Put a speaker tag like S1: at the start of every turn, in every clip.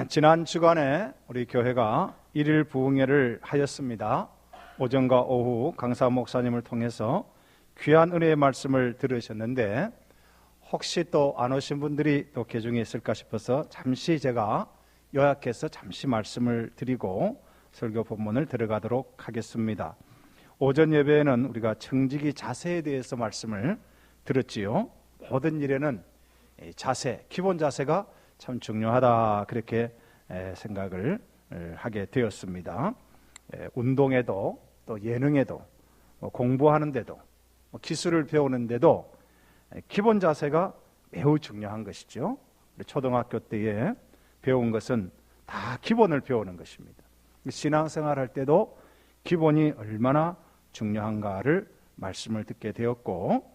S1: 지난 주간에 우리 교회가 일일 부흥회를 하였습니다. 오전과 오후 강사 목사님을 통해서 귀한 은혜의 말씀을 들으셨는데 혹시 또 안 오신 분들이 또 계중에 있을까 싶어서 잠시 제가 요약해서 잠시 말씀을 드리고 설교 본문을 들어가도록 하겠습니다. 오전 예배에는 우리가 청지기 자세에 대해서 말씀을 들었지요. 모든 일에는 자세, 기본 자세가 참 중요하다 그렇게 생각을 하게 되었습니다. 운동에도 또 예능에도 공부하는데도 기술을 배우는데도 기본 자세가 매우 중요한 것이죠. 초등학교 때에 배운 것은 다 기본을 배우는 것입니다. 신앙생활 할 때도 기본이 얼마나 중요한가를 말씀을 듣게 되었고,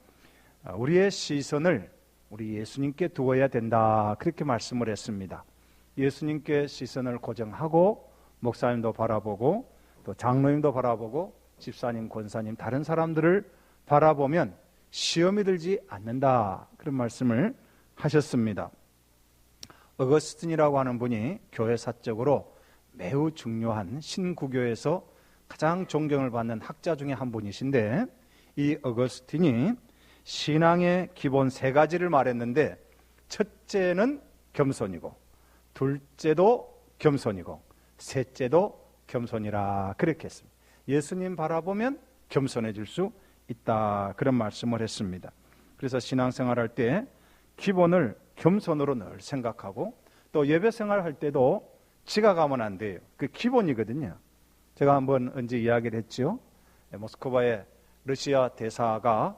S1: 우리의 시선을 우리 예수님께 두어야 된다 그렇게 말씀을 했습니다. 예수님께 시선을 고정하고 목사님도 바라보고 또 장로님도 바라보고 집사님, 권사님, 다른 사람들을 바라보면 시험이 들지 않는다 그런 말씀을 하셨습니다. 어거스틴이라고 하는 분이 교회사적으로 매우 중요한 신구교에서 가장 존경을 받는 학자 중에 한 분이신데, 이 어거스틴이 신앙의 기본 세 가지를 말했는데 첫째는 겸손이고 둘째도 겸손이고 셋째도 겸손이라 그렇게 했습니다. 예수님 바라보면 겸손해질 수 있다 그런 말씀을 했습니다. 그래서 신앙생활 할 때 기본을 겸손으로 늘 생각하고 또 예배생활 할 때도 지각하면 안 돼요. 그 기본이거든요. 제가 한번 언제 이야기를 했죠. 모스크바의 러시아 대사가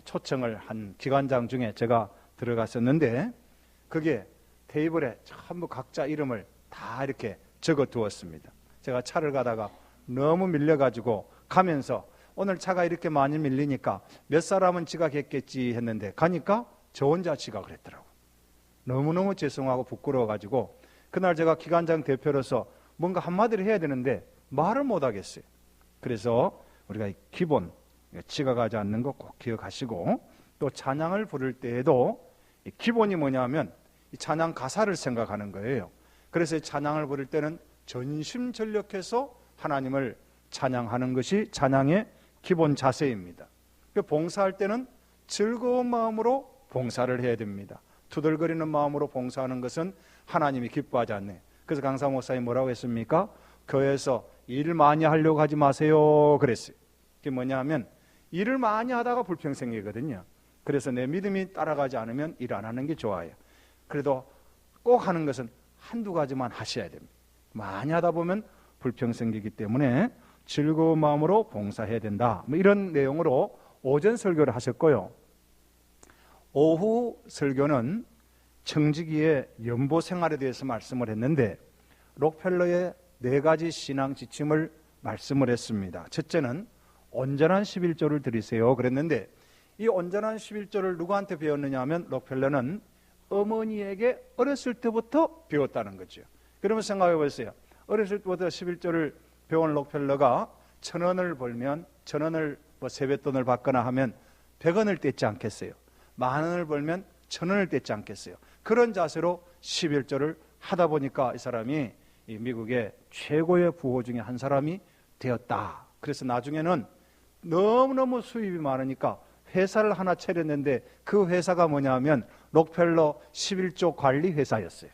S1: 초청을 한 기관장 중에 제가 들어갔었는데 그게 테이블에 전부 각자 이름을 다 이렇게 적어 두었습니다. 제가 차를 가다가 너무 밀려가지고 가면서 오늘 차가 이렇게 많이 밀리니까 몇 사람은 지각했겠지 했는데 가니까 저 혼자 지각을 했더라고요. 너무너무 죄송하고 부끄러워가지고 그날 제가 기관장 대표로서 뭔가 한마디를 해야 되는데 말을 못하겠어요. 그래서 우리가 기본 지각하지 않는 거 꼭 기억하시고, 또 찬양을 부를 때에도 기본이 뭐냐면 이 찬양 가사를 생각하는 거예요. 그래서 찬양을 부를 때는 전심전력해서 하나님을 찬양하는 것이 찬양의 기본 자세입니다. 봉사할 때는 즐거운 마음으로 봉사를 해야 됩니다. 투덜거리는 마음으로 봉사하는 것은 하나님이 기뻐하지 않네. 그래서 강사 목사님 뭐라고 했습니까? 교회에서 일 많이 하려고 하지 마세요 그랬어요. 그게 뭐냐면 일을 많이 하다가 불평생이거든요. 그래서 내 믿음이 따라가지 않으면 일 안 하는 게 좋아요. 그래도 꼭 하는 것은 한두 가지만 하셔야 됩니다. 많이 하다 보면 불평생기기 때문에 즐거운 마음으로 봉사해야 된다. 이런 내용으로 오전 설교를 하셨고요. 오후 설교는 청지기의 연보 생활에 대해서 말씀을 했는데 록펠러의 네 가지 신앙 지침을 말씀을 했습니다. 첫째는 온전한 11조를 드리세요 그랬는데, 이 온전한 11조를 누구한테 배웠느냐 하면 록펠러는 어머니에게 어렸을 때부터 배웠다는 거죠. 그러면 생각해 보세요. 어렸을 때부터 11조를 배운 록펠러가 1,000원을 벌면 1,000원을 세뱃돈을 받거나 하면 100원을 떼지 않겠어요? 10,000원을 벌면 1,000원을 떼지 않겠어요? 그런 자세로 11조를 하다 보니까 이 사람이 이 미국의 최고의 부호 중에 한 사람이 되었다. 그래서 나중에는 너무너무 수입이 많으니까 회사를 하나 차렸는데 그 회사가 뭐냐면 록펠러 11조 관리 회사였어요.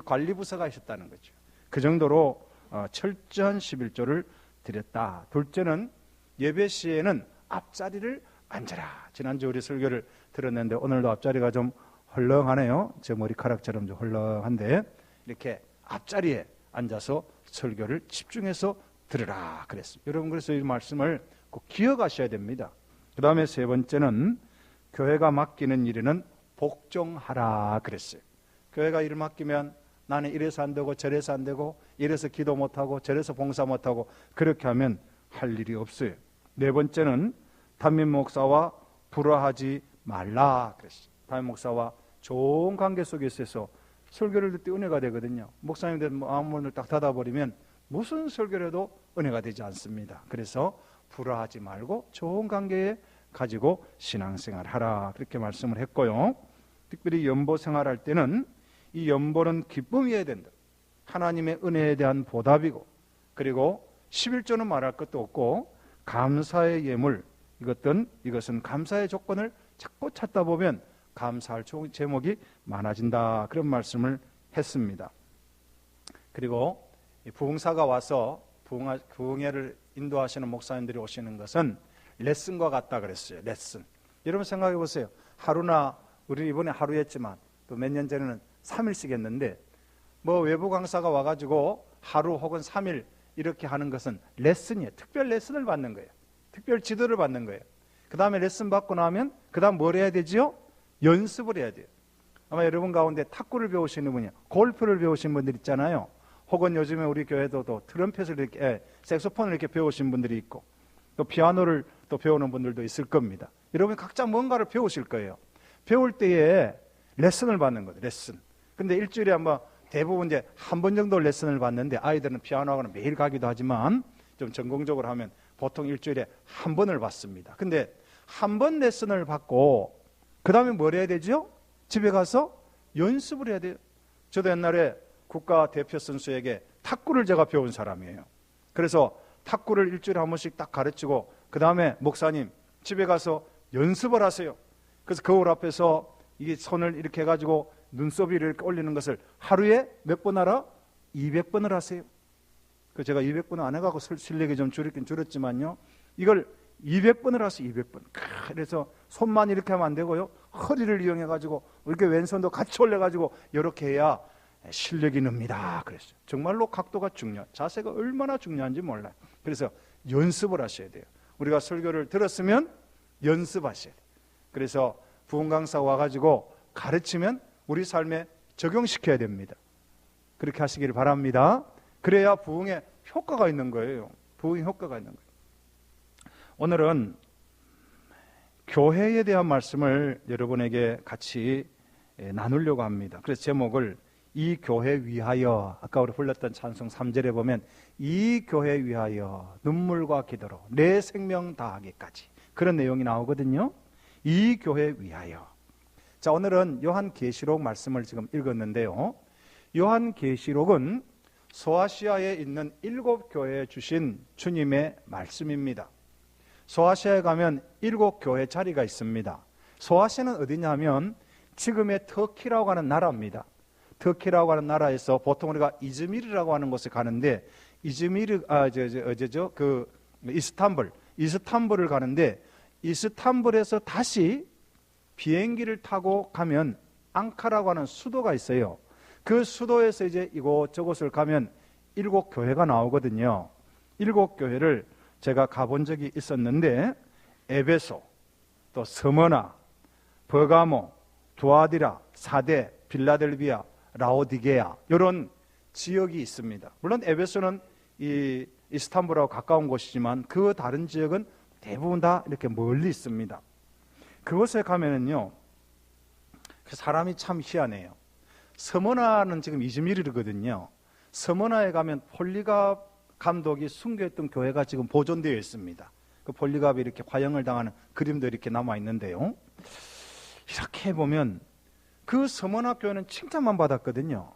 S1: 관리부서가 있었다는 거죠. 그 정도로 철저한 11조를 드렸다. 둘째는 예배 시에는 앞자리를 앉아라. 지난주 우리 설교를 들었는데 오늘도 앞자리가 좀 헐렁하네요. 제 머리카락처럼 좀 헐렁한데 이렇게 앞자리에 앉아서 설교를 집중해서 들으라 그랬습니다. 여러분, 그래서 이 말씀을 꼭 기억하셔야 됩니다. 그 다음에 세 번째는 교회가 맡기는 일에는 복종하라 그랬어요. 교회가 일을 맡기면 나는 이래서 안 되고 저래서 안 되고 이래서 기도 못하고 저래서 봉사 못하고 그렇게 하면 할 일이 없어요. 네 번째는 담임 목사와 불화하지 말라 그랬어요. 담임 목사와 좋은 관계 속에 있어서 설교를 듣때 은혜가 되거든요. 목사님들 마음문을 딱 닫아버리면 무슨 설교를 해도 은혜가 되지 않습니다. 그래서 불화하지 말고 좋은 관계에 가지고 신앙생활 하라 그렇게 말씀을 했고요. 특별히 연보 생활할 때는 이 연보는 기쁨이어야 된다. 하나님의 은혜에 대한 보답이고, 그리고 11조는 말할 것도 없고 감사의 예물, 이것은 감사의 조건을 자꾸 찾다 보면 감사할 제목이 많아진다, 그런 말씀을 했습니다. 그리고 부흥사가 와서 부흥회를 인도하시는 목사님들이 오시는 것은 레슨과 같다 그랬어요. 레슨. 여러분 생각해 보세요. 하루나, 우리 이번에 하루 했지만 또 몇 년 전에는 3일씩 했는데, 뭐 외부 강사가 와가지고 하루 혹은 3일 이렇게 하는 것은 레슨이에요. 특별 레슨을 받는 거예요. 특별 지도를 받는 거예요. 그 다음에 레슨 받고 나면 그 다음 뭘 해야 되지요? 연습을 해야 돼요. 아마 여러분 가운데 탁구를 배우시는 분이, 골프를 배우신 분들 있잖아요. 혹은 요즘에 우리 교회도 또 트럼펫을 이렇게, 색소폰을 이렇게 배우신 분들이 있고, 또 피아노를 또 배우는 분들도 있을 겁니다. 여러분 각자 뭔가를 배우실 거예요. 배울 때에 레슨을 받는 거예요. 레슨. 근데 일주일에 아마 대부분 이제 한 번 정도 레슨을 받는데, 아이들은 피아노 학원은 매일 가기도 하지만 좀 전공적으로 하면 보통 일주일에 한 번을 받습니다. 근데 한 번 레슨을 받고 그 다음에 뭘 해야 되죠? 집에 가서 연습을 해야 돼요. 저도 옛날에 국가 대표 선수에게 탁구를 제가 배운 사람이에요. 그래서 탁구를 일주일에 한 번씩 딱 가르치고, 그 다음에 목사님 집에 가서 연습을 하세요. 그래서 거울 앞에서 이게 손을 이렇게 해가지고 눈썹을 이렇게 올리는 것을 하루에 몇 번 하라? 200번을 하세요. 그 제가 200번을 안 해가고 실력이 좀 줄었긴 줄었지만요, 이걸 200번을 하세요. 200번. 그래서 손만 이렇게 하면 안 되고요, 허리를 이용해가지고 이렇게 왼손도 같이 올려가지고 이렇게 해야 실력이 늡니다. 그랬어요. 정말로 각도가 중요해요. 자세가 얼마나 중요한지 몰라요. 그래서 연습을 하셔야 돼요. 우리가 설교를 들었으면 연습하셔야 돼요. 그래서 부흥 강사 와가지고 가르치면 우리 삶에 적용시켜야 됩니다. 그렇게 하시길 바랍니다. 그래야 부흥에 효과가 있는 거예요. 부흥에 효과가 있는 거예요. 오늘은 교회에 대한 말씀을 여러분에게 같이 나누려고 합니다. 그래서 제목을 이 교회 위하여, 아까 우리 불렀던 찬송 3절에 보면 이 교회 위하여 눈물과 기도로 내 생명 다하기까지, 그런 내용이 나오거든요. 이 교회 위하여. 자, 오늘은 요한계시록 말씀을 지금 읽었는데요, 요한계시록은 소아시아에 있는 7교회에 주신 주님의 말씀입니다. 소아시아에 가면 7교회 자리가 있습니다. 소아시아는 어디냐면 지금의 터키라고 하는 나라입니다. 터키라고 하는 나라에서 보통 우리가 이즈미르라고 하는 곳에 가는데, 이스탄불을 가는데, 이스탄불에서 다시 비행기를 타고 가면 앙카라고 하는 수도가 있어요. 그 수도에서 이제 이곳저곳을 가면 7교회가 나오거든요. 7교회를 제가 가본 적이 있었는데, 에베소, 또 스머나, 버가모, 두아디라, 사데, 빌라델비아, 라오디게아, 이런 지역이 있습니다. 물론 에베소는 이 이스탄불하고 가까운 곳이지만 그 다른 지역은 대부분 다 이렇게 멀리 있습니다. 그곳에 가면은요, 사람이 참 희한해요. 스머나는 지금 이즈미르거든요. 스머나에 가면 폴리갑 감독이 순교했던 교회가 지금 보존되어 있습니다. 그 폴리갑이 이렇게 화형을 당하는 그림도 이렇게 남아 있는데요, 이렇게 보면 그 스머나 교회는 칭찬만 받았거든요.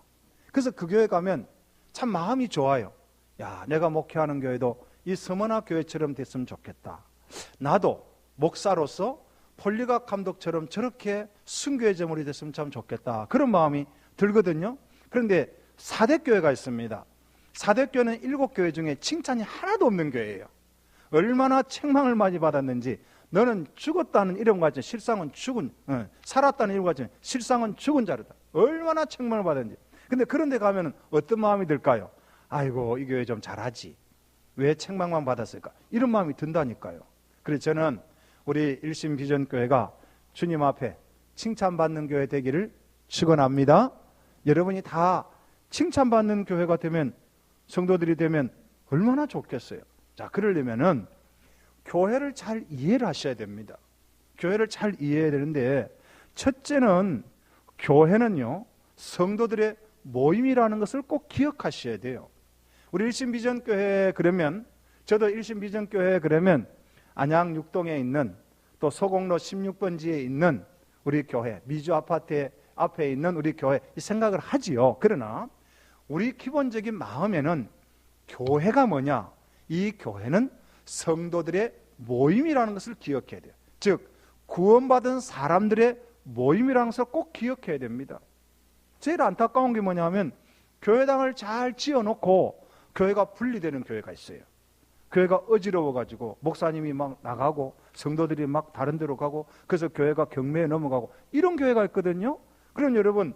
S1: 그래서 그 교회 가면 참 마음이 좋아요. 야, 내가 목회하는 교회도 이 스머나 교회처럼 됐으면 좋겠다. 나도 목사로서 폴리갑 감독처럼 저렇게 순교의 제물이 됐으면 참 좋겠다. 그런 마음이 들거든요. 그런데 사대교회가 있습니다. 사대교회는 7교회 중에 칭찬이 하나도 없는 교회예요. 얼마나 책망을 많이 받았는지, 너는 죽었다는 이름 가지고 실상은 죽은, 살았다는 이름 가지고 실상은 죽은 자르다. 얼마나 책망을 받았는지. 근데 그런 데 가면 어떤 마음이 들까요? 아이고, 이 교회 좀 잘하지. 왜 책망만 받았을까? 이런 마음이 든다니까요. 그래서 저는 우리 일심비전교회가 주님 앞에 칭찬받는 교회 되기를 축원합니다. 여러분이 다 칭찬받는 교회가 되면, 성도들이 되면 얼마나 좋겠어요. 자, 그러려면은 교회를 잘 이해를 하셔야 됩니다. 교회를 잘 이해해야 되는데, 첫째는 교회는요, 성도들의 모임이라는 것을 꼭 기억하셔야 돼요. 우리 일심비전교회 그러면, 저도 일심비전교회 그러면 안양 6동에 있는, 또 소공로 16번지에 있는 우리 교회, 미주 앞에 있는 우리 교회 이 생각을 하지요. 그러나 우리 기본적인 마음에는 교회가 뭐냐? 이 교회는 성도들의 모임이라는 것을 기억해야 돼요. 즉 구원받은 사람들의 모임이라는 것을 꼭 기억해야 됩니다. 제일 안타까운 게 뭐냐면 교회당을 잘 지어놓고 교회가 분리되는 교회가 있어요. 교회가 어지러워가지고 목사님이 막 나가고 성도들이 막 다른 데로 가고 그래서 교회가 경매에 넘어가고 이런 교회가 있거든요. 그럼 여러분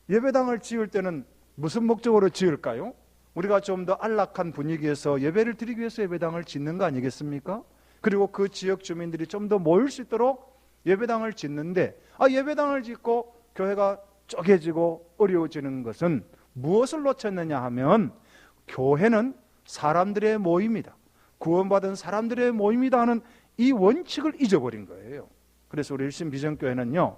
S1: 예배당을 지을 때는 무슨 목적으로 지을까요? 우리가 좀 더 안락한 분위기에서 예배를 드리기 위해서 예배당을 짓는 거 아니겠습니까? 그리고 그 지역 주민들이 좀 더 모일 수 있도록 예배당을 짓는데 예배당을 짓고 교회가 쪼개지고 어려워지는 것은 무엇을 놓쳤느냐 하면 교회는 사람들의 모임이다. 구원받은 사람들의 모임이다 하는 이 원칙을 잊어버린 거예요. 그래서 우리 일심비전교회는요.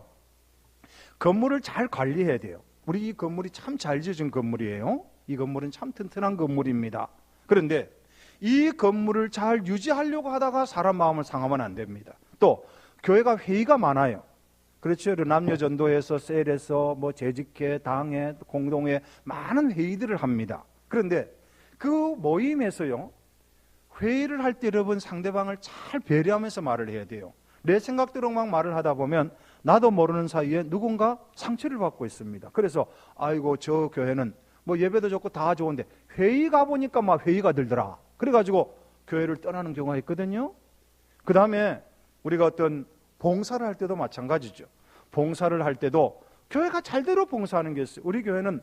S1: 건물을 잘 관리해야 돼요. 우리 이 건물이 참 잘 지어진 건물이에요. 이 건물은 참 튼튼한 건물입니다. 그런데 이 건물을 잘 유지하려고 하다가 사람 마음을 상하면 안 됩니다. 또 교회가 회의가 많아요. 그렇죠. 남녀전도에서 셀에서 재직회, 당회, 공동회 많은 회의들을 합니다. 그런데 그 모임에서요. 회의를 할 때 여러분 상대방을 잘 배려하면서 말을 해야 돼요. 내 생각대로 막 말을 하다 보면 나도 모르는 사이에 누군가 상처를 받고 있습니다. 그래서 아이고 저 교회는 예배도 좋고 다 좋은데 회의 가보니까 막 회의가 들더라. 그래가지고 교회를 떠나는 경우가 있거든요. 그 다음에 우리가 어떤 봉사를 할 때도 마찬가지죠. 봉사를 할 때도 교회가 잘대로 봉사하는 게 있어요. 우리 교회는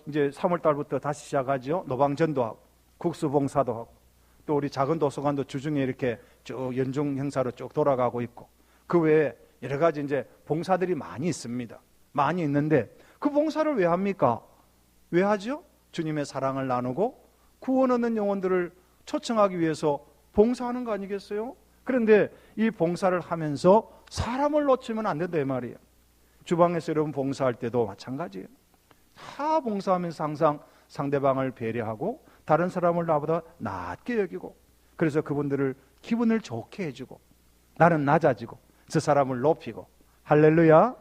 S1: 이제 3월 달부터 다시 시작하죠. 노방전도 하고 국수봉사도 하고 또 우리 작은 도서관도 주중에 이렇게 쭉 연중 행사로 쭉 돌아가고 있고 그 외에 여러 가지 이제 봉사들이 많이 있습니다. 많이 있는데 그 봉사를 왜 합니까? 왜 하죠? 주님의 사랑을 나누고 구원 얻는 영혼들을 초청하기 위해서 봉사하는 거 아니겠어요? 그런데 이 봉사를 하면서 사람을 놓치면 안 된다 이 말이에요. 주방에서 여러분 봉사할 때도 마찬가지예요. 다 봉사하면서 항상 상대방을 배려하고 다른 사람을 나보다 낮게 여기고 그래서 그분들을 기분을 좋게 해주고 나는 낮아지고 저 사람을 높이고 할렐루야.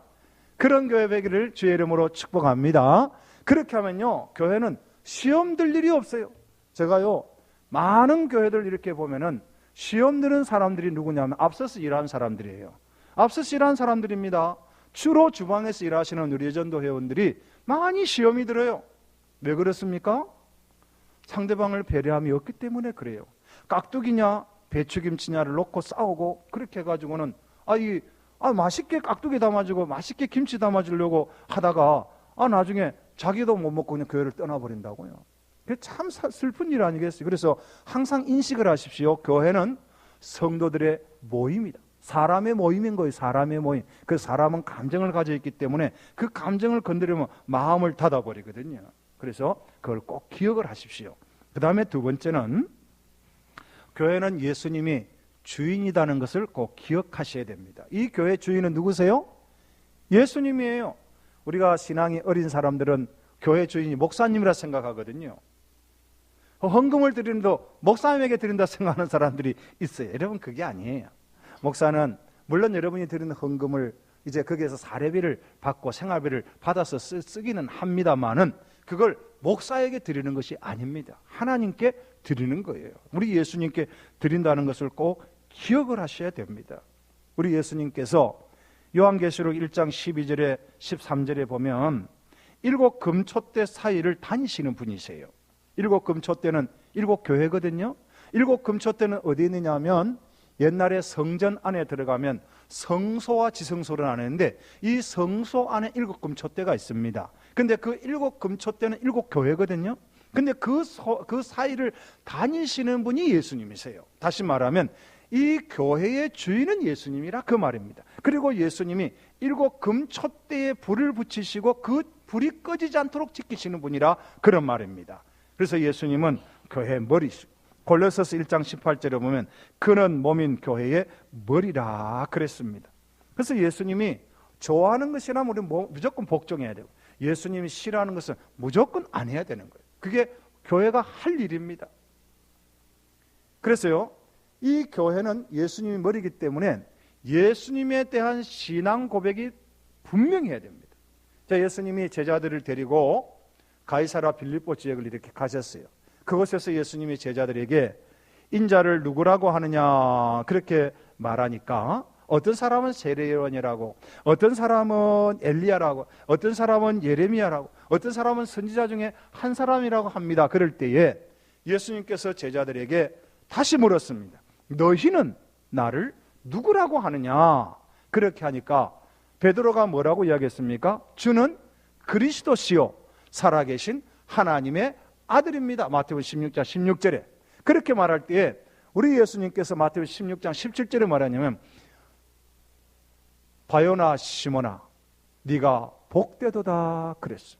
S1: 그런 교회 되기를 주의 이름으로 축복합니다. 그렇게 하면요 교회는 시험 들 일이 없어요. 제가요 많은 교회들 이렇게 보면은 시험 드는 사람들이 누구냐면 앞서서 일하는 사람들이에요. 앞서서 일하는 사람들입니다. 주로 주방에서 일하시는 우리 예전도 회원들이 많이 시험이 들어요. 왜 그렇습니까? 상대방을 배려함이 없기 때문에 그래요. 깍두기냐 배추김치냐를 놓고 싸우고 그렇게 해가지고는 맛있게 깍두기 담아주고 맛있게 김치 담아주려고 하다가 나중에 자기도 못 먹고 그냥 교회를 떠나버린다고요. 그게 참 슬픈 일 아니겠어요? 그래서 항상 인식을 하십시오. 교회는 성도들의 모임이다. 사람의 모임인 거예요. 사람의 모임. 그 사람은 감정을 가지고 있기 때문에 그 감정을 건드리면 마음을 닫아버리거든요. 그래서 그걸 꼭 기억을 하십시오. 그 다음에 두 번째는 교회는 예수님이 주인이라는 것을 꼭 기억하셔야 됩니다. 이 교회 주인은 누구세요? 예수님이에요. 우리가 신앙이 어린 사람들은 교회 주인이 목사님이라 생각하거든요. 헌금을 드리는도 목사님에게 드린다 생각하는 사람들이 있어요. 여러분 그게 아니에요. 목사는 물론 여러분이 드리는 헌금을 이제 거기에서 사례비를 받고 생활비를 받아서 쓰기는 합니다만은 그걸 목사에게 드리는 것이 아닙니다. 하나님께 드리는 거예요. 우리 예수님께 드린다는 것을 꼭 기억을 하셔야 됩니다. 우리 예수님께서 요한계시록 1장 12절에 13절에 보면 7 금초대 사이를 다니시는 분이세요. 7 금초대는 7 교회거든요. 7 금초대는 어디 있느냐 하면 옛날에 성전 안에 들어가면 성소와 지성소를 나누는데 이 성소 안에 7 금초대가 있습니다. 근데 그 7 금초대는 7 교회거든요. 근데 그 사이를 다니시는 분이 예수님이세요. 다시 말하면 이 교회의 주인은 예수님이라 그 말입니다. 그리고 예수님이 7 금초대에 불을 붙이시고 그 불이 꺼지지 않도록 지키시는 분이라 그런 말입니다. 그래서 예수님은 교회의 머리시고 골로새서 1장 18절에 보면 그는 몸인 교회의 머리라 그랬습니다. 그래서 예수님이 좋아하는 것이라면 우리는 무조건 복종해야 되고 예수님이 싫어하는 것은 무조건 안 해야 되는 거예요. 그게 교회가 할 일입니다. 그래서요 이 교회는 예수님이 머리이기 때문에 예수님에 대한 신앙 고백이 분명히 해야 됩니다. 자, 예수님이 제자들을 데리고 가이사라 빌립보 지역을 이렇게 가셨어요. 그곳에서 예수님이 제자들에게 인자를 누구라고 하느냐 그렇게 말하니까 어떤 사람은 세례요한이라고, 어떤 사람은 엘리야라고, 어떤 사람은 예레미야라고, 어떤 사람은 선지자 중에 한 사람이라고 합니다. 그럴 때에 예수님께서 제자들에게 다시 물었습니다. 너희는 나를 누구라고 하느냐? 그렇게 하니까 베드로가 뭐라고 이야기했습니까? 주는 그리스도시요 살아계신 하나님의 아들입니다. 마태복음 16장 16절에 그렇게 말할 때에 우리 예수님께서 마태복음 16장 17절에 말하냐면 바요나 시몬아 네가 복되도다 그랬어.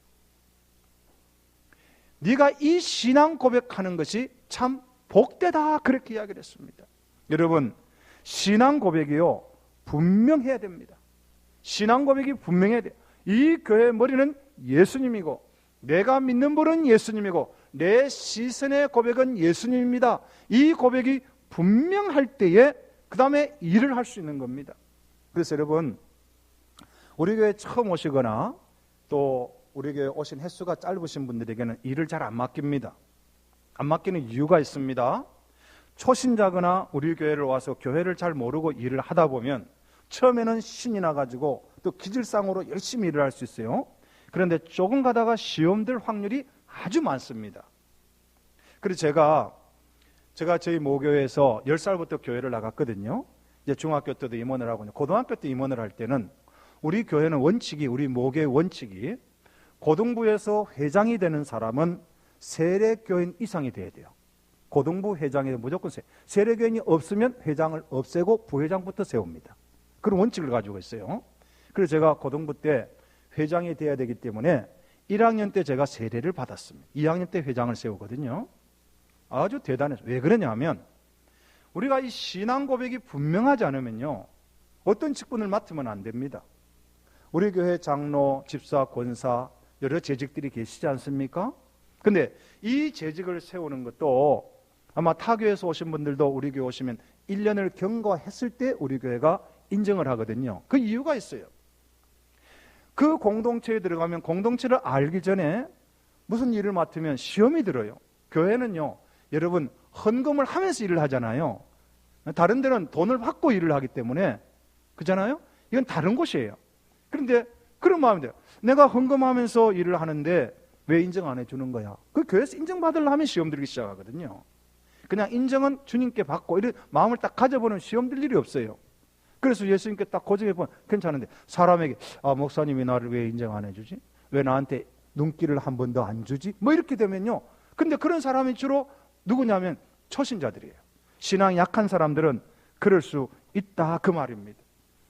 S1: 네가 이 신앙 고백하는 것이 참 복되다 그렇게 이야기를 했습니다. 여러분, 신앙 고백이요 분명해야 됩니다. 신앙 고백이 분명해야 돼요. 이 교회의 머리는 예수님이고 내가 믿는 분은 예수님이고 내 시선의 고백은 예수님입니다. 이 고백이 분명할 때에 그 다음에 일을 할 수 있는 겁니다. 그래서 여러분, 우리 교회 처음 오시거나 또 우리 교회 오신 횟수가 짧으신 분들에게는 일을 잘 안 맡깁니다. 안 맡기는 이유가 있습니다. 초신자거나 우리 교회를 와서 교회를 잘 모르고 일을 하다 보면 처음에는 신이 나가지고 또 기질상으로 열심히 일을 할 수 있어요. 그런데 조금 가다가 시험 들 확률이 아주 많습니다. 그래서 제가 저희 모교에서 10살부터 교회를 나갔거든요. 이제 중학교 때도 임원을 하고 고등학교 때 임원을 할 때는 우리 교회는 원칙이, 우리 모교의 원칙이 고등부에서 회장이 되는 사람은 세례교인 이상이 돼야 돼요. 고등부 회장이 무조건 세례교인이 없으면 회장을 없애고 부회장부터 세웁니다. 그런 원칙을 가지고 있어요. 그래서 제가 고등부 때 회장이 돼야 되기 때문에 1학년 때 제가 세례를 받았습니다. 2학년 때 회장을 세우거든요. 아주 대단해서. 왜 그러냐면 우리가 이 신앙 고백이 분명하지 않으면요 어떤 직분을 맡으면 안 됩니다. 우리 교회 장로, 집사, 권사 여러 재직들이 계시지 않습니까? 근데 이 재직을 세우는 것도 아마 타 교회에서 오신 분들도 우리 교회 오시면 1년을 경과했을 때 우리 교회가 인정을 하거든요. 그 이유가 있어요. 그 공동체에 들어가면 공동체를 알기 전에 무슨 일을 맡으면 시험이 들어요. 교회는요 여러분 헌금을 하면서 일을 하잖아요. 다른 데는 돈을 받고 일을 하기 때문에 그렇잖아요. 이건 다른 곳이에요. 그런데 그런 마음이 돼요. 내가 헌금하면서 일을 하는데 왜 인정 안 해주는 거야? 그 교회에서 인정받으려 하면 시험 들기 시작하거든요. 그냥 인정은 주님께 받고 이런 마음을 딱 가져보는 시험 들 일이 없어요. 그래서 예수님께 딱 고정해보면 괜찮은데 사람에게 목사님이 나를 왜 인정 안 해주지? 왜 나한테 눈길을 한 번 더 안 주지? 뭐 이렇게 되면요. 근데 그런 사람이 주로 누구냐면 초신자들이에요. 신앙이 약한 사람들은 그럴 수 있다 그 말입니다.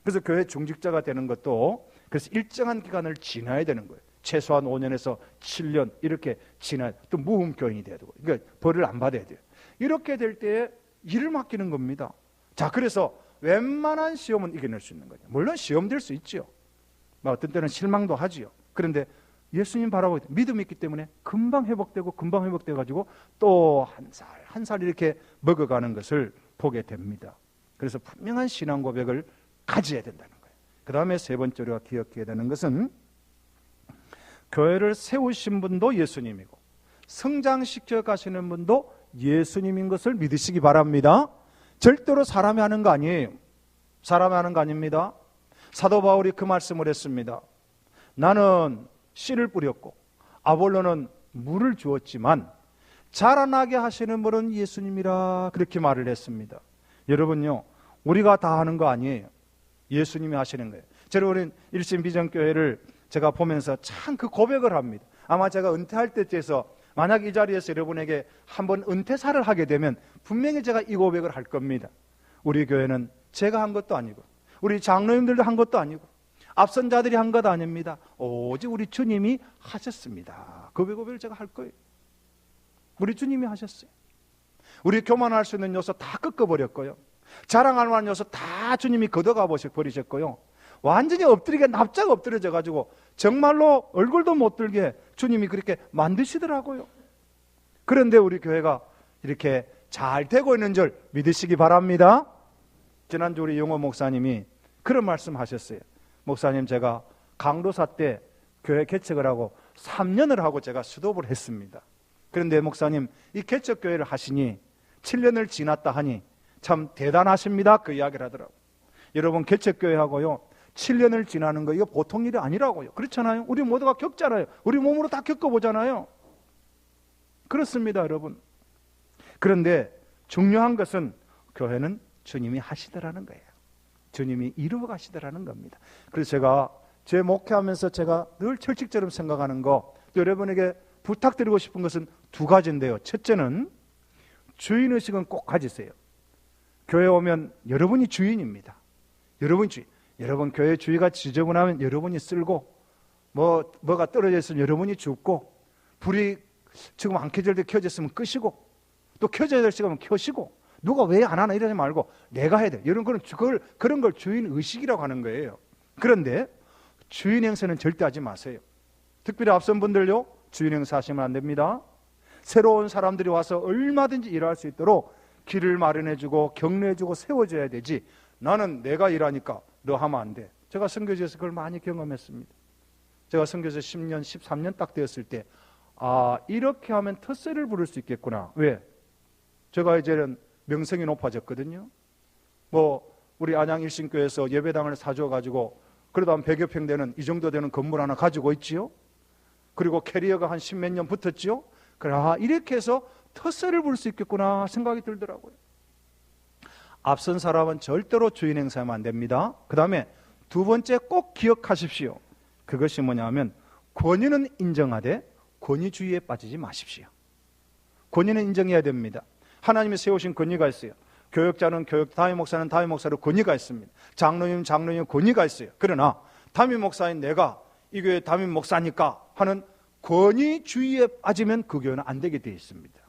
S1: 그래서 교회 중직자가 되는 것도 그래서 일정한 기간을 지나야 되는 거예요. 최소한 5년에서 7년 이렇게 지나야 또 무흠교인이 돼야 되고 그러니까 벌을 안 받아야 돼요. 이렇게 될 때에 일을 맡기는 겁니다. 자, 그래서 웬만한 시험은 이겨낼 수 있는 거죠. 물론 시험 될 수 있죠. 어떤 때는 실망도 하지요. 그런데 예수님 바라보고 믿음이 있기 때문에 금방 회복되고 금방 회복돼 가지고 또 한 살 이렇게 먹어가는 것을 보게 됩니다. 그래서 분명한 신앙 고백을 가져야 된다는 거예요. 그 다음에 세 번째로 기억해야 되는 것은 교회를 세우신 분도 예수님이고 성장시켜 가시는 분도 예수님인 것을 믿으시기 바랍니다. 절대로 사람이 하는 거 아니에요. 사람이 하는 거 아닙니다. 사도 바울이 그 말씀을 했습니다. 나는 씨를 뿌렸고 아볼로는 물을 주었지만 자라나게 하시는 분은 예수님이라 그렇게 말을 했습니다. 여러분요, 우리가 다 하는 거 아니에요. 예수님이 하시는 거예요. 저는 일심비전교회를 제가 보면서 참 그 고백을 합니다. 아마 제가 은퇴할 때쯤에서 만약 이 자리에서 여러분에게 한번 은퇴사를 하게 되면 분명히 제가 이 고백을 할 겁니다. 우리 교회는 제가 한 것도 아니고 우리 장로님들도 한 것도 아니고 앞선 자들이 한 것 아닙니다. 오직 우리 주님이 하셨습니다. 그 고백을 제가 할 거예요. 우리 주님이 하셨어요. 우리 교만할 수 있는 요소 다 꺾어버렸고요. 자랑할 만한 요소 다 주님이 걷어가 버리셨고요. 완전히 엎드리게 납작 엎드려져 가지고 정말로 얼굴도 못 들게 주님이 그렇게 만드시더라고요. 그런데 우리 교회가 이렇게 잘 되고 있는 줄 믿으시기 바랍니다. 지난주 우리 용호 목사님이 그런 말씀 하셨어요. 목사님, 제가 강도사 때 교회 개척을 하고 3년을 하고 제가 수도업을 했습니다. 그런데 목사님, 이 개척교회를 하시니 7년을 지났다 하니 참 대단하십니다. 그 이야기를 하더라고요. 여러분, 개척교회하고요 7년을 지나는 거 이거 보통 일이 아니라고요. 그렇잖아요. 우리 모두가 겪잖아요. 우리 몸으로 다 겪어보잖아요. 그렇습니다, 여러분. 그런데 중요한 것은 교회는 주님이 하시더라는 거예요. 주님이 이루어 가시더라는 겁니다. 그래서 제가 제 목회하면서 제가 늘 철칙처럼 생각하는 거, 여러분에게 부탁드리고 싶은 것은 두 가지인데요. 첫째는 주인의식은 꼭 가지세요. 교회 오면 여러분이 주인입니다. 여러분이 주인. 여러분 교회 주위가 지저분하면 여러분이 쓸고, 뭐가 떨어져 있으면 여러분이 줍고, 불이 지금 안 켜질 때 켜졌으면 끄시고, 또 켜져야 될 시간은 켜시고, 누가 왜 안 하나 이러지 말고 내가 해야 돼. 이런 그런 걸 주인의식이라고 하는 거예요. 그런데 주인 행세는 절대 하지 마세요. 특별히 앞선 분들요, 주인 행세 하시면 안 됩니다. 새로운 사람들이 와서 얼마든지 일할 수 있도록 길을 마련해주고 격려해주고 세워줘야 되지, 나는 내가 일하니까 너 하면 안 돼. 제가 선교지에서 그걸 많이 경험했습니다. 제가 선교지 10년, 13년 딱 되었을 때, 이렇게 하면 텃세를 부를 수 있겠구나. 왜? 제가 이제는 명성이 높아졌거든요. 우리 안양 일신교에서 예배당을 사줘가지고 그래도 한 100여 평 되는, 이 정도 되는 건물 하나 가지고 있지요. 그리고 캐리어가 한 10몇 년 붙었지요. 그래, 이렇게 해서 텃세를 부를 수 있겠구나 생각이 들더라고요. 앞선 사람은 절대로 주인 행사하면 안 됩니다. 그 다음에 두 번째 꼭 기억하십시오. 그것이 뭐냐면, 권위는 인정하되 권위주의에 빠지지 마십시오. 권위는 인정해야 됩니다. 하나님이 세우신 권위가 있어요. 교역자는 담임 목사는 담임 목사로 권위가 있습니다. 장로님 권위가 있어요. 그러나 담임 목사인 내가 이 교회 담임 목사니까 하는 권위주의에 빠지면 그 교회는 안 되게 되어 있습니다.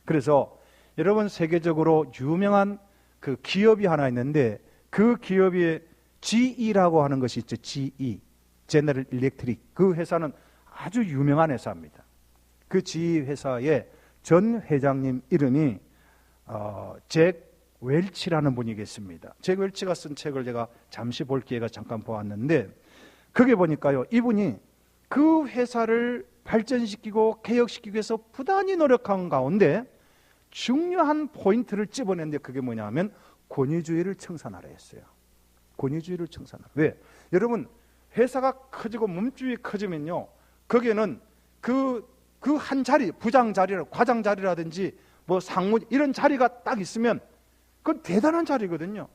S1: 그래서 여러분, 세계적으로 유명한 그 기업이 하나 있는데, 그 기업이 GE라고 하는 것이 있죠. GE, 제너럴 일렉트릭. 그 회사는 아주 유명한 회사입니다. 그 GE 회사의 전 회장님 이름이 잭 웰치라는 분이 계십니다. 잭 웰치가 쓴 책을 제가 잠시 볼 기회가 잠깐 보았는데, 거기에 보니까요, 이분이 그 회사를 발전시키고 개혁시키기 위해서 부단히 노력한 가운데 중요한 포인트를 집어냈는데, 그게 뭐냐면 권위주의를 청산하라 했어요. 권위주의를 청산하라. 왜? 여러분, 회사가 커지고 몸집이 커지면요, 거기에는 그 한 자리, 부장 자리라, 과장 자리라든지 상무 이런 자리가 딱 있으면 그건 대단한 자리거든요.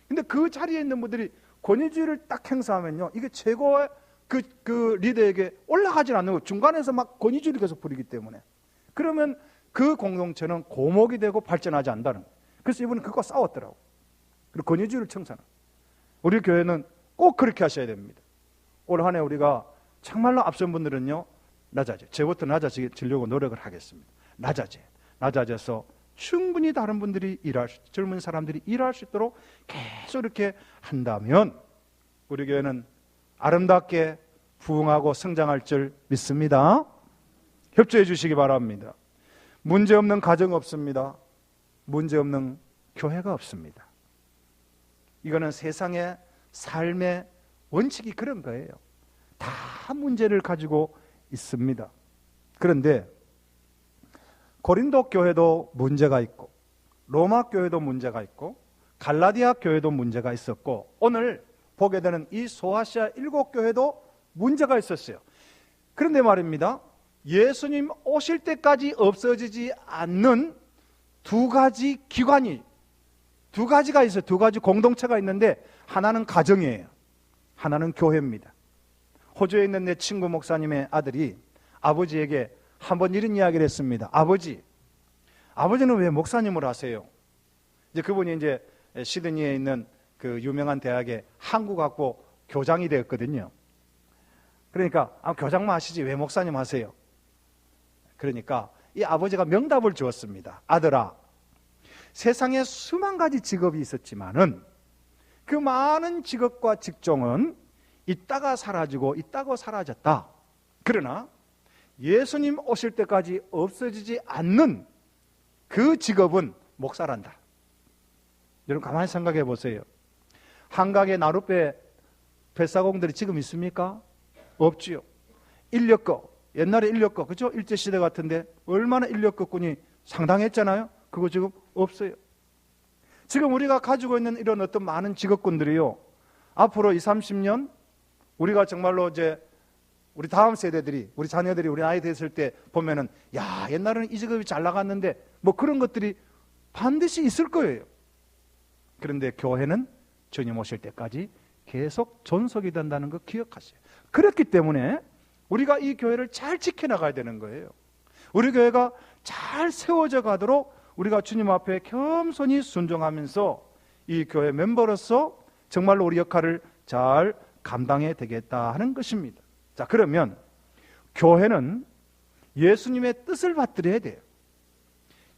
S1: 근데 그 자리에 있는 분들이 권위주의를 딱 행사하면요, 이게 최고의 그 리더에게 올라가질 않는 거예요. 중간에서 막 권위주의를 계속 부리기 때문에. 그러면 그 공동체는 고목이 되고 발전하지 않는다는 거예요. 그래서 이분은 그거 싸웠더라고요. 그리고 권위주의를 청산하고. 우리 교회는 꼭 그렇게 하셔야 됩니다. 올 한 해 우리가 정말로 앞선 분들은요, 저부터 낮아지려고 노력을 하겠습니다. 낮아져서 충분히 다른 분들이 젊은 사람들이 일할 수 있도록 계속 이렇게 한다면 우리 교회는 아름답게 부흥하고 성장할 줄 믿습니다. 협조해 주시기 바랍니다. 문제없는 가정 없습니다. 문제없는 교회가 없습니다. 이거는 세상의 삶의 원칙이 그런 거예요. 다 문제를 가지고 있습니다. 그런데 고린도 교회도 문제가 있고, 로마 교회도 문제가 있고, 갈라디아 교회도 문제가 있었고, 오늘 보게 되는 이 소아시아 7교회도 문제가 있었어요. 그런데 말입니다, 예수님 오실 때까지 없어지지 않는 두 가지 기관이, 두 가지가 있어요. 두 가지 공동체가 있는데, 하나는 가정이에요. 하나는 교회입니다. 호주에 있는 내 친구 목사님의 아들이 아버지에게 한번 이런 이야기를 했습니다. 아버지는 왜 목사님을 하세요? 이제 그분이 이제 시드니에 있는 그 유명한 대학의 한국학부 교장이 되었거든요. 그러니까 교장만 하시지 왜 목사님 하세요? 그러니까 이 아버지가 명답을 주었습니다. 아들아, 세상에 수만 가지 직업이 있었지만은 그 많은 직업과 직종은 있다가 사라지고 있다가 사라졌다. 그러나 예수님 오실 때까지 없어지지 않는 그 직업은 목사란다. 여러분 가만히 생각해 보세요. 한강에 나룻배 뱃사공들이 지금 있습니까? 없지요. 인력거, 옛날에 인력거, 그죠? 일제시대 같은데 얼마나 인력거꾼이 상당했잖아요. 그거 지금 없어요. 지금 우리가 가지고 있는 이런 어떤 많은 직업군들이요, 앞으로 20, 30년 우리가 정말로 이제 우리 다음 세대들이, 우리 자녀들이 우리 나이 됐을 때 보면은, 야, 옛날에는 이 직업이 잘 나갔는데, 뭐 그런 것들이 반드시 있을 거예요. 그런데 교회는 주님 오실 때까지 계속 존속이 된다는 거 기억하세요. 그렇기 때문에 우리가 이 교회를 잘 지켜나가야 되는 거예요. 우리 교회가 잘 세워져 가도록 우리가 주님 앞에 겸손히 순종하면서 이 교회 멤버로서 정말로 우리 역할을 잘 감당해야 되겠다 하는 것입니다. 자, 그러면 교회는 예수님의 뜻을 받들어야 돼요.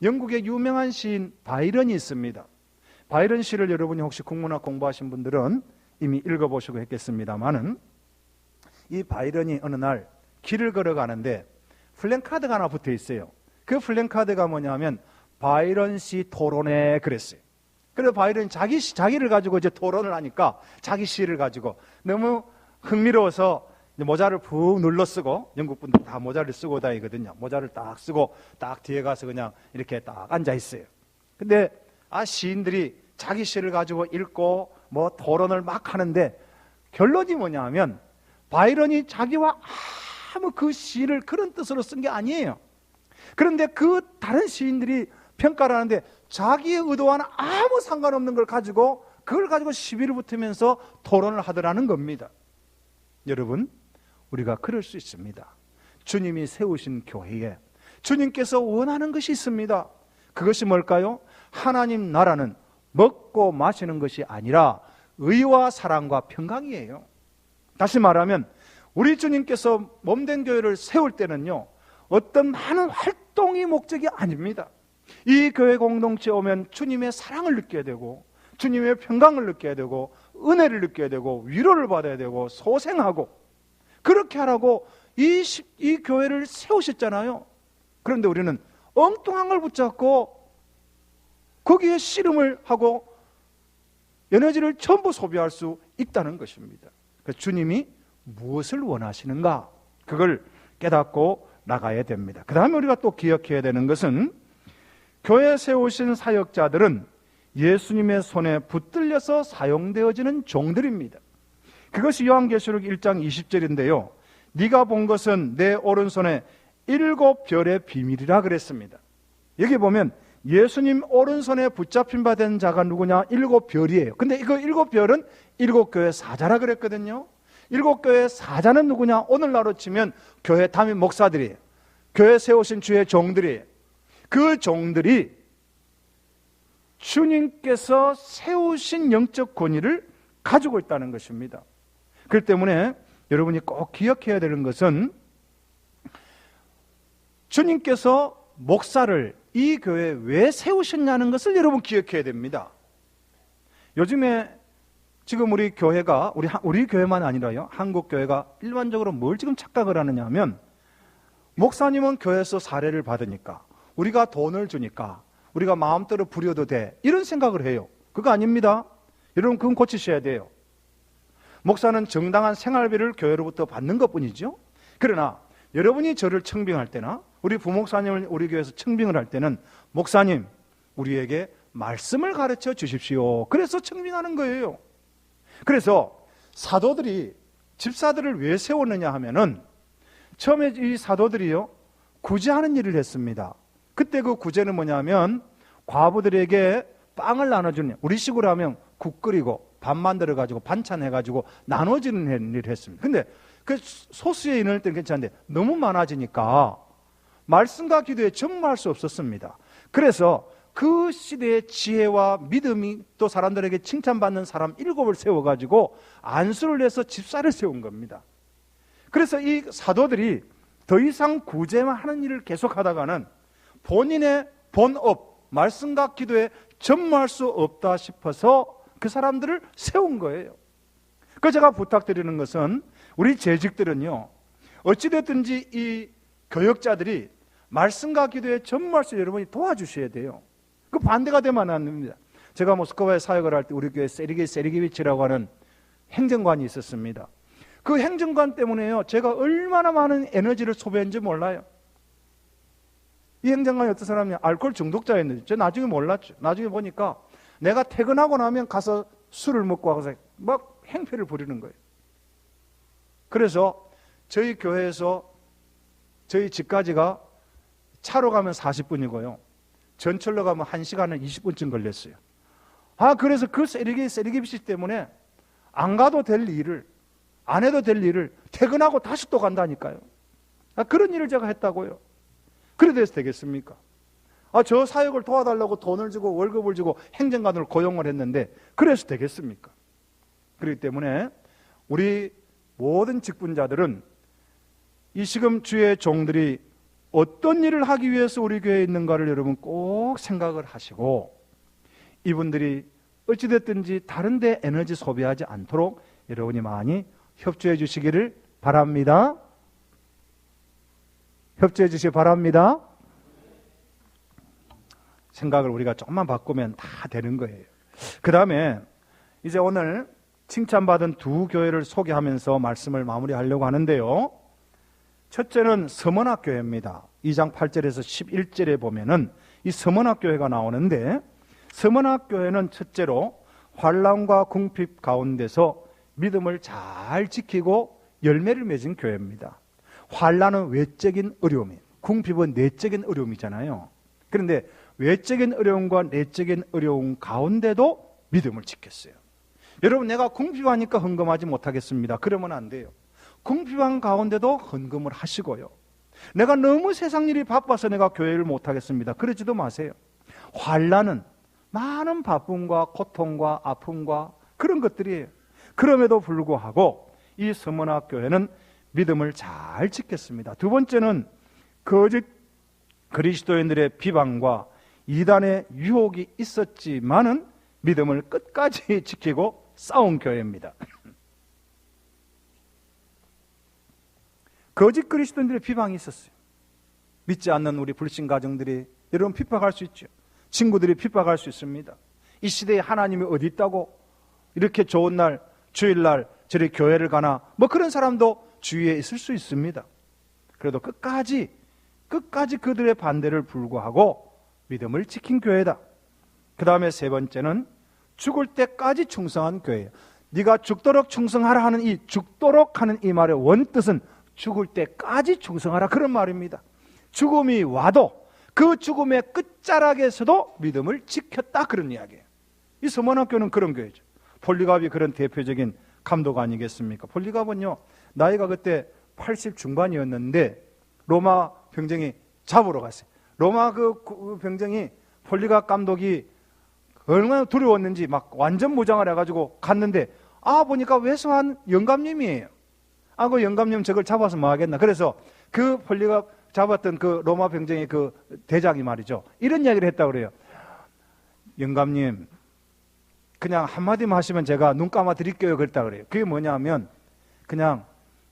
S1: 영국의 유명한 시인 바이런이 있습니다. 바이런 시를 여러분이 혹시 국문학 공부하신 분들은 이미 읽어보시고 했겠습니다만은, 이 바이런이 어느 날 길을 걸어가는데 플랜카드가 하나 붙어 있어요. 그 플랜카드가 뭐냐면 바이런 시 토론회 그랬어요. 그래서 바이런이 자기를 가지고 이제 토론을 하니까 자기 시를 가지고 너무 흥미로워서 모자를 푹 눌러 쓰고, 영국 분들 다 모자를 쓰고 다니거든요. 모자를 딱 쓰고 딱 뒤에 가서 그냥 이렇게 딱 앉아 있어요. 근데 시인들이 자기 시를 가지고 읽고 뭐 토론을 막 하는데 결론이 뭐냐 하면, 바이런이 자기와 아무 그 시를 그런 뜻으로 쓴 게 아니에요. 그런데 그 다른 시인들이 평가를 하는데 자기의 의도와는 아무 상관없는 걸 가지고, 그걸 가지고 시비를 붙으면서 토론을 하더라는 겁니다. 여러분, 우리가 그럴 수 있습니다. 주님이 세우신 교회에 주님께서 원하는 것이 있습니다. 그것이 뭘까요? 하나님 나라는 먹고 마시는 것이 아니라 의와 사랑과 평강이에요. 다시 말하면 우리 주님께서 몸된 교회를 세울 때는요, 어떤 많은 활동이 목적이 아닙니다. 이 교회 공동체에 오면 주님의 사랑을 느껴야 되고, 주님의 평강을 느껴야 되고, 은혜를 느껴야 되고, 위로를 받아야 되고, 소생하고, 그렇게 하라고 이 교회를 세우셨잖아요. 그런데 우리는 엉뚱한 걸 붙잡고 거기에 씨름을 하고 에너지를 전부 소비할 수 있다는 것입니다. 그래서 주님이 무엇을 원하시는가, 그걸 깨닫고 나가야 됩니다. 그 다음에 우리가 또 기억해야 되는 것은, 교회 세우신 사역자들은 예수님의 손에 붙들려서 사용되어지는 종들입니다. 그것이 요한계시록 1장 20절인데요. 네가 본 것은 내 오른손에 7별의 비밀이라 그랬습니다. 여기 보면 예수님 오른손에 붙잡힌 바 된 자가 누구냐? 7별이에요. 근데 이거 7별은 7교회 사자라 그랬거든요. 7교회 사자는 누구냐? 오늘날로 치면 교회 담임 목사들이에요. 교회 세우신 주의 종들이에요. 그 종들이 주님께서 세우신 영적 권위를 가지고 있다는 것입니다. 그렇기 때문에 여러분이 꼭 기억해야 되는 것은, 주님께서 목사를 이 교회에 왜 세우셨냐는 것을 여러분 기억해야 됩니다. 요즘에 지금 우리 교회가, 우리 교회만 아니라요, 한국 교회가 일반적으로 뭘 지금 착각을 하느냐 하면, 목사님은 교회에서 사례를 받으니까, 우리가 돈을 주니까 우리가 마음대로 부려도 돼, 이런 생각을 해요. 그거 아닙니다. 여러분, 그건 고치셔야 돼요. 목사는 정당한 생활비를 교회로부터 받는 것뿐이죠. 그러나 여러분이 저를 청빙할 때나 우리 부목사님을 우리 교회에서 청빙을 할 때는, 목사님, 우리에게 말씀을 가르쳐 주십시오, 그래서 청빙하는 거예요. 그래서 사도들이 집사들을 왜 세웠느냐 하면은, 처음에 이 사도들이요, 구제하는 일을 했습니다. 그때 그 구제는 뭐냐면, 과부들에게 빵을 나눠주는, 우리식으로 하면 국 끓이고 밥 만들어가지고 반찬 해가지고 나눠주는 일을 했습니다. 근데 그 소수의 인원일 때는 괜찮은데 너무 많아지니까 말씀과 기도에 전무할 수 없었습니다. 그래서 그 시대의 지혜와 믿음이 또 사람들에게 칭찬받는 사람 7을 세워가지고 안수를 해서 집사를 세운 겁니다. 그래서 이 사도들이 더 이상 구제만 하는 일을 계속하다가는 본인의 본업, 말씀과 기도에 전무할 수 없다 싶어서 그 사람들을 세운 거예요. 그래서 제가 부탁드리는 것은, 우리 재직들은요, 어찌됐든지 이 교역자들이 말씀과 기도에 전무할 수 여러분이 도와주셔야 돼요. 그 반대가 되면 안 됩니다. 제가 모스크바에 사역을 할 때 우리 교회 세리게비치라고 하는 행정관이 있었습니다. 그 행정관 때문에요. 제가 얼마나 많은 에너지를 소비했는지 몰라요. 이 행정관이 어떤 사람이냐? 알코올 중독자였는데 저 나중에 몰랐죠. 나중에 보니까 내가 퇴근하고 나면 가서 술을 먹고 와서 막 행패를 부리는 거예요. 그래서 저희 교회에서 저희 집까지가 차로 가면 40분이고요. 전철로 가면 1시간은 20분쯤 걸렸어요. 그래서 그 세리기비씨 때문에 안 가도 될 일을, 안 해도 될 일을 퇴근하고 다시 또 간다니까요. 그런 일을 제가 했다고요. 그래도 해서 되겠습니까? 저 사역을 도와달라고 돈을 주고 월급을 주고 행정관을 고용을 했는데 그래서 되겠습니까? 그렇기 때문에 우리 모든 직분자들은 이 지금 주의 종들이 어떤 일을 하기 위해서 우리 교회에 있는가를 여러분 꼭 생각을 하시고, 이분들이 어찌됐든지 다른 데 에너지 소비하지 않도록 여러분이 많이 협조해 주시기를 바랍니다. 협조해 주시기 바랍니다. 생각을 우리가 조금만 바꾸면 다 되는 거예요. 그 다음에 이제 오늘 칭찬받은 두 교회를 소개하면서 말씀을 마무리하려고 하는데요. 첫째는 서문학교회입니다. 2장 8절에서 11절에 보면은 이 서문학교회가 나오는데, 서문학교회는 첫째로 환난과 궁핍 가운데서 믿음을 잘 지키고 열매를 맺은 교회입니다. 환난은 외적인 어려움이에요. 궁핍은 내적인 어려움이잖아요. 그런데 외적인 어려움과 내적인 어려움 가운데도 믿음을 지켰어요. 여러분, 내가 궁핍하니까 헌금하지 못하겠습니다. 그러면 안 돼요. 궁핍한 가운데도 헌금을 하시고요. 내가 너무 세상 일이 바빠서 내가 교회를 못하겠습니다. 그러지도 마세요. 환난은 많은 바쁨과 고통과 아픔과 그런 것들이에요. 그럼에도 불구하고 이 서문학 교회는 믿음을 잘 지켰습니다. 두 번째는 거짓 그리스도인들의 비방과 이단의 유혹이 있었지만은 믿음을 끝까지 지키고 싸운 교회입니다. 거짓 그리스도인들의 비방이 있었어요. 믿지 않는 우리 불신 가정들이 여러분 핍박할 수 있죠. 친구들이 핍박할 수 있습니다. 이 시대에 하나님이 어디 있다고 이렇게 좋은 날 주일날 저리 교회를 가나, 뭐 그런 사람도 주위에 있을 수 있습니다. 그래도 끝까지 그들의 반대를 불구하고 믿음을 지킨 교회다. 그 다음에 세 번째는 죽을 때까지 충성한 교회예요. 네가 죽도록 충성하라 하는 이 죽도록 하는 이 말의 원뜻은 죽을 때까지 충성하라, 그런 말입니다. 죽음이 와도 그 죽음의 끝자락에서도 믿음을 지켰다, 그런 이야기예요. 이 서문학교는 그런 교회죠. 폴리갑이 그런 대표적인 감독 아니겠습니까? 폴리갑은요, 나이가 그때 80 중반이었는데 로마 병정이 잡으러 갔어요. 로마 그 병정이 폴리갑 감독이 얼마나 두려웠는지 막 완전 무장을 해가지고 갔는데, 보니까 왜소한 영감님이에요. 그 영감님 저걸 잡아서 뭐 하겠나. 그래서 그 폴리갑 잡았던 그 로마 병정의 그 대장이 말이죠, 이런 이야기를 했다고 그래요. 영감님, 그냥 한마디만 하시면 제가 눈 감아 드릴게요, 그랬다 그래요. 그게 뭐냐면, 그냥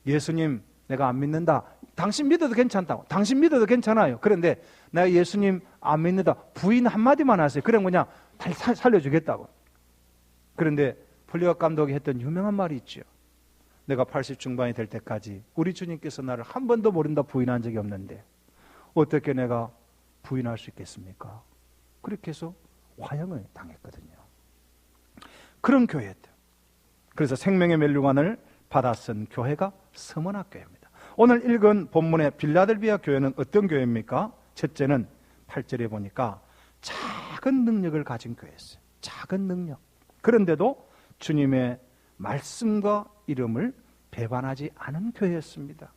S1: 예수님 내가 안 믿는다. 당신 믿어도 괜찮다고. 당신 믿어도 괜찮아요. 그런데 내가 예수님 안 믿는다. 부인 한마디만 하세요. 그럼 그냥 살려주겠다고. 그런데 폴리갑 감독이 했던 유명한 말이 있죠. 내가 80 중반이 될 때까지 우리 주님께서 나를 한 번도 모른다 부인한 적이 없는데 어떻게 내가 부인할 수 있겠습니까? 그렇게 해서 화형을 당했거든요. 그런 교회였대요. 그래서 생명의 멸류관을 받아 쓴 교회가 서문학교회입니다. 오늘 읽은 본문의 빌라델비아 교회는 어떤 교회입니까? 첫째는 8절에 보니까 작은 능력을 가진 교회였어요. 작은 능력. 그런데도 주님의 말씀과 이름을 배반하지 않은 교회였습니다.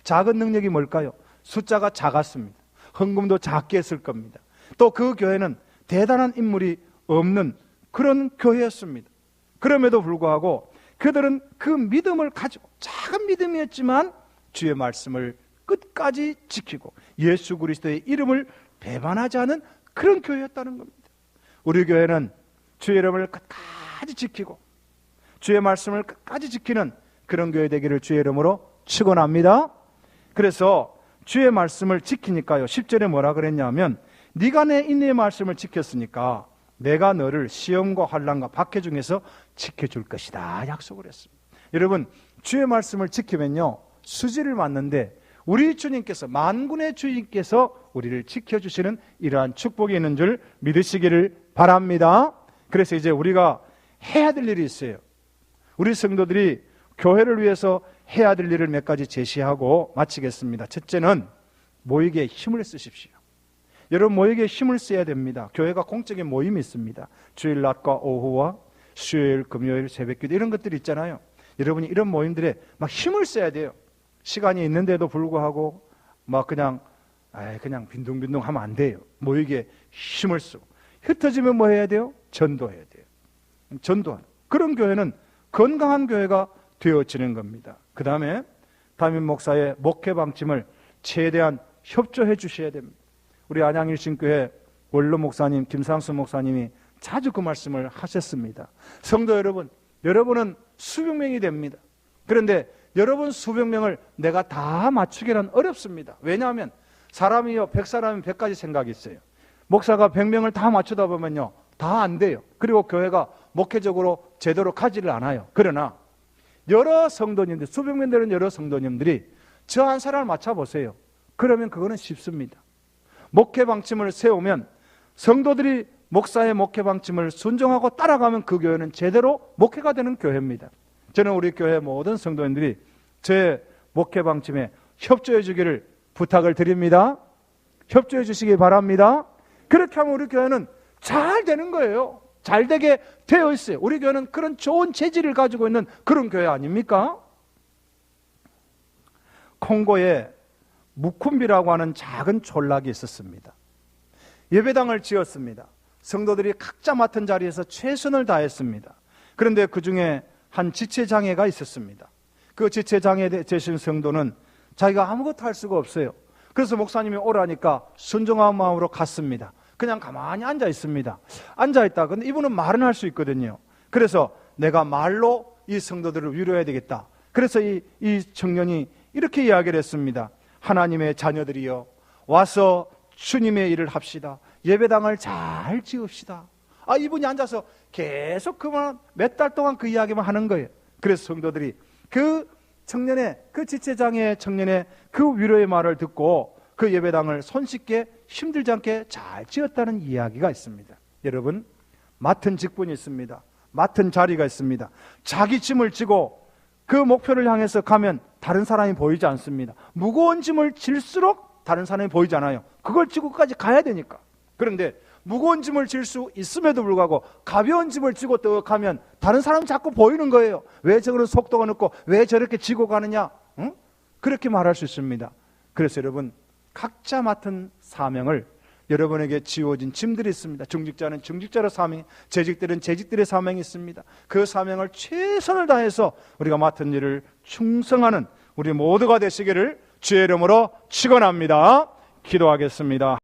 S1: 작은 능력이 뭘까요? 숫자가 작았습니다. 헌금도 작게 했을 겁니다. 또 그 교회는 대단한 인물이 없는 그런 교회였습니다. 그럼에도 불구하고 그들은 그 믿음을 가지고, 작은 믿음이었지만 주의 말씀을 끝까지 지키고 예수 그리스도의 이름을 배반하지 않은 그런 교회였다는 겁니다. 우리 교회는 주의 이름을 끝까지 지키고 주의 말씀을 끝까지 지키는 그런 교회 되기를 주의 이름으로 축원합니다. 그래서 주의 말씀을 지키니까요, 10절에 뭐라 그랬냐면, 네가 내 인내의 말씀을 지켰으니까 내가 너를 시험과 환난과 박해 중에서 지켜줄 것이다 약속을 했습니다. 여러분, 주의 말씀을 지키면요 수지를 맞는데 우리 주님께서 만군의 주님께서 우리를 지켜주시는 이러한 축복이 있는 줄 믿으시기를 바랍니다. 그래서 이제 우리가 해야 될 일이 있어요. 우리 성도들이 교회를 위해서 해야 될 일을 몇 가지 제시하고 마치겠습니다. 첫째는 모이기에 힘을 쓰십시오. 여러분 모이기에 힘을 써야 됩니다. 교회가 공적인 모임이 있습니다. 주일 낮과 오후와 수요일, 금요일, 새벽기도 이런 것들이 있잖아요. 여러분이 이런 모임들에 막 힘을 써야 돼요. 시간이 있는데도 불구하고 막 그냥 빈둥빈둥 하면 안 돼요. 모이기에 힘을 쓰고 흩어지면 뭐 해야 돼요? 전도해야 돼요. 전도하는 그런 교회는 건강한 교회가 되어지는 겁니다. 그 다음에 담임 목사의 목회 방침을 최대한 협조해 주셔야 됩니다. 우리 안양일신교회 원로 목사님 김상수 목사님이 자주 그 말씀을 하셨습니다. 성도 여러분, 여러분은 수백 명이 됩니다. 그런데 여러분 수백 명을 내가 다 맞추기는 어렵습니다. 왜냐하면 사람이요 100사람이 100가지 생각이 있어요. 목사가 100명을 다 맞추다 보면요 다 안 돼요. 그리고 교회가 목회적으로 제대로 가지를 않아요. 그러나 여러 성도님들, 수백 명 되는 여러 성도님들이 저 한 사람을 맞춰보세요. 그러면 그거는 쉽습니다. 목회 방침을 세우면 성도들이 목사의 목회 방침을 순종하고 따라가면 그 교회는 제대로 목회가 되는 교회입니다. 저는 우리 교회 모든 성도님들이 제 목회 방침에 협조해 주기를 부탁을 드립니다. 협조해 주시기 바랍니다. 그렇게 하면 우리 교회는 잘 되는 거예요. 잘 되게 되어 있어요. 우리 교회는 그런 좋은 재질을 가지고 있는 그런 교회 아닙니까? 콩고에 무쿰비라고 하는 작은 촌락이 있었습니다. 예배당을 지었습니다. 성도들이 각자 맡은 자리에서 최선을 다했습니다. 그런데 그 중에 한 지체장애가 있었습니다. 그 지체장애 되신 성도는 자기가 아무것도 할 수가 없어요. 그래서 목사님이 오라니까 순종한 마음으로 갔습니다. 그냥 가만히 앉아 있습니다. 앉아 있다. 근데 이분은 말은 할 수 있거든요. 그래서 내가 말로 이 성도들을 위로해야 되겠다. 그래서 이 청년이 이렇게 이야기를 했습니다. 하나님의 자녀들이여 와서 주님의 일을 합시다. 예배당을 잘 지읍시다. 이분이 앉아서 계속 그만 몇 달 동안 그 이야기만 하는 거예요. 그래서 성도들이 그 청년의 그 지체장애 청년의 그 위로의 말을 듣고 그 예배당을 손쉽게 힘들지 않게 잘 지었다는 이야기가 있습니다. 여러분 맡은 직분이 있습니다. 맡은 자리가 있습니다. 자기 짐을 지고 그 목표를 향해서 가면 다른 사람이 보이지 않습니다. 무거운 짐을 질수록 다른 사람이 보이지 않아요. 그걸 지고까지 가야 되니까. 그런데 무거운 짐을 질 수 있음에도 불구하고 가벼운 짐을 지고 또 가면 다른 사람이 자꾸 보이는 거예요. 왜 저거는 속도가 늦고 왜 저렇게 지고 가느냐? 응? 그렇게 말할 수 있습니다. 그래서 여러분 각자 맡은 사명을 여러분에게 지워진 짐들이 있습니다. 중직자는 중직자의 사명, 재직들은 재직들의 사명이 있습니다. 그 사명을 최선을 다해서 우리가 맡은 일을 충성하는 우리 모두가 되시기를 주의 이름으로 축원합니다. 기도하겠습니다.